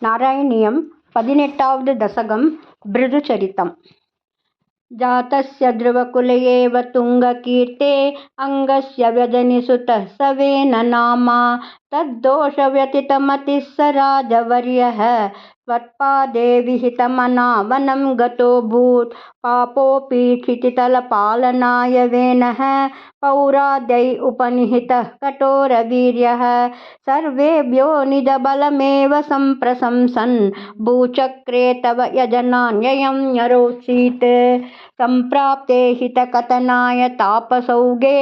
नारायणीयं 18வது दशकं भृगुचरितम्। जातस्य ध्रुवकुले तुङ्गकीर्ते अङ्गस्य व्यजनिसुतः सवेन नामा तद्दोषव्यतितमतिः स राजवर्यः त्वत्पादे विहितमना वनं गतोऽभूत् पापोऽपि क्षितितलपालनाय वेनः पौराद्यै उपनिहितः कठोरवीर्यः सर्वेभ्यो निजबलमेव सम्प्रशंसन् भूचक्रे तव यजनान्ययं न्यरोत्सीत् सम्प्राप्ते हितकथनाय तापसौगे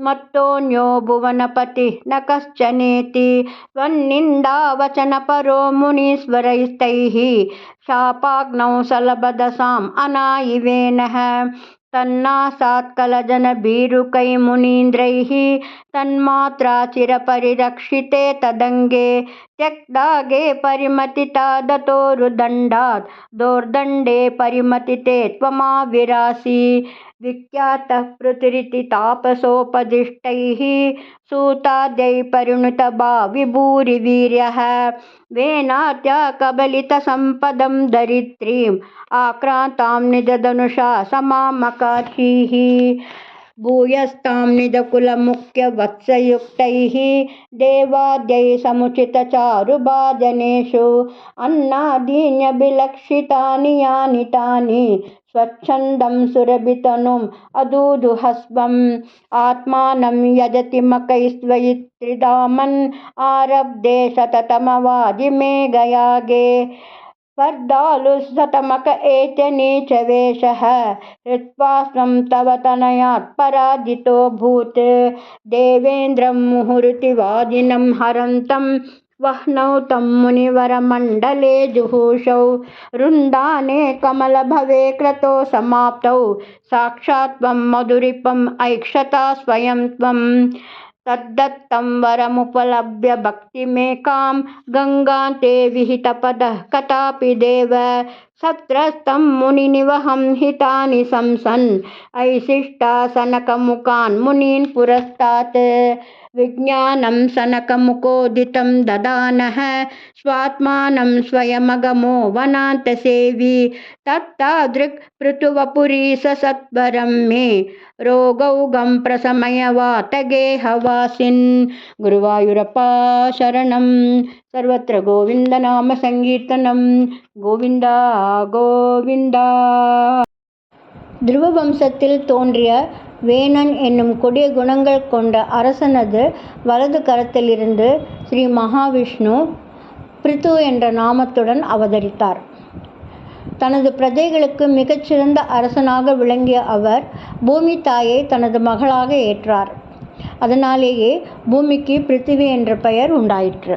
मत्तोऽन्यो भुवनपतिः न कश्चनेति त्वन्निन्दावचनपरो मुनीश्वरैस्तैः शापाग्नौ सलभदशाम् अनायिवेनः तन्नासात्कलजनभीरुकैर्मुनीन्द्रैः तन्मात्रा चिरपरिरक्षिते तदङ्गे त्यक्तागे परिमतिता दतोरुदण्डात् दोर्दण्डे परिमतिते त्वमाविरासि विख्यातः पृथिरिति तापसोपदिष्टैः सूताद्यै परिणुतभा विभूरिवीर्यः वेनात्या कबलितसम्पदं दरिद्रीम् आक्रान्तां निजधनुषा समामकार्षीः भूयस्तां निजकुलमुख्यवत्सयुक्तैः देवाद्यै समुचितचारुभाजनेषु अन्नादीन्यभिलक्षितानि यानि तानि स्वच्छन्दं सुरभितनुम् अदूदुहस्वम् आत्मानं यजति मकैस्त्वयित्रिधामन् आरब्धे शततमवाजिमेघयागे स्पर्धालुशतमक एत्यनीचवेषः हृत्वा स्वं तव तनयात् पराजितोऽभूत् देवेन्द्रं मुहुरितिवाजिनं हरन्तं वह्नौ तं मुनिवरमण्डले जुहूषौ रुन्दाने कमलभवे क्रतो समाप्तौ साक्षात् त्वं मधुरिपम् ऐक्षता स्वयं त्वं तद्दत्तं वरमुपलभ्य भक्तिमेकां गङ्गान्ते विहितपदः कथापि देव सत्रस्तं मुनिनिवहं हितानि शंसन् ऐशिष्टा सनकमुखान् मुनीन् पुरस्तात् विज्ञानं सनकमुखोदितं ददानः स्वात्मानं स्वयमगमो वनान्तसेवी तत्तादृक् पृथुवपुरीश सत्वरं मे रोगौगं प्रशमय वातगेहवासिन् गुरुवायुरप्पा शरणं सर्वत्र गोविन्दनाम सङ्कीर्तनं गोविन्द गोविन्द துருவ வம்சத்தில் தோன்றிய வேணன் என்னும் கொடிய குணங்கள் கொண்ட அரசனது வலது கரத்திலிருந்து ஸ்ரீ மகாவிஷ்ணு பிருத்து என்ற நாமத்துடன் அவதரித்தார். தனது பிரஜைகளுக்கு மிகச்சிறந்த அரசனாக விளங்கிய அவர் பூமி தாயை தனது மகளாக ஏற்றார். அதனாலேயே பூமிக்கு பிருத்திவி என்ற பெயர் உண்டாயிற்று.